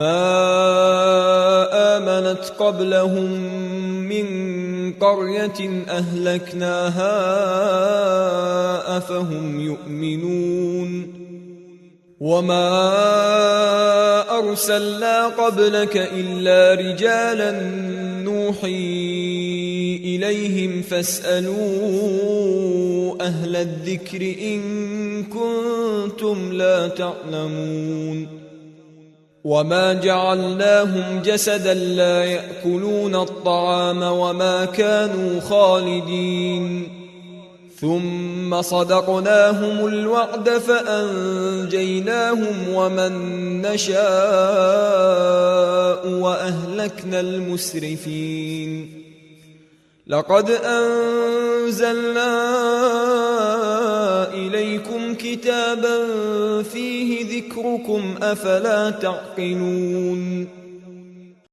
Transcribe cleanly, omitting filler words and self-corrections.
ما آمنت قبلهم من قرية أهلكناها أفهم يؤمنون وما أرسلنا قبلك إلا رجالا نوحي إليهم فاسألوا أهل الذكر إن كنتم لا تعلمون وما جعلناهم جسدا لا يأكلون الطعام وما كانوا خالدين ثم صدقناهم الوعد فأنجيناهم ومن نشاء وأهلكنا المسرفين لقد أنزلنا إليكم كتابا فيه ذكركم أفلا تعقلون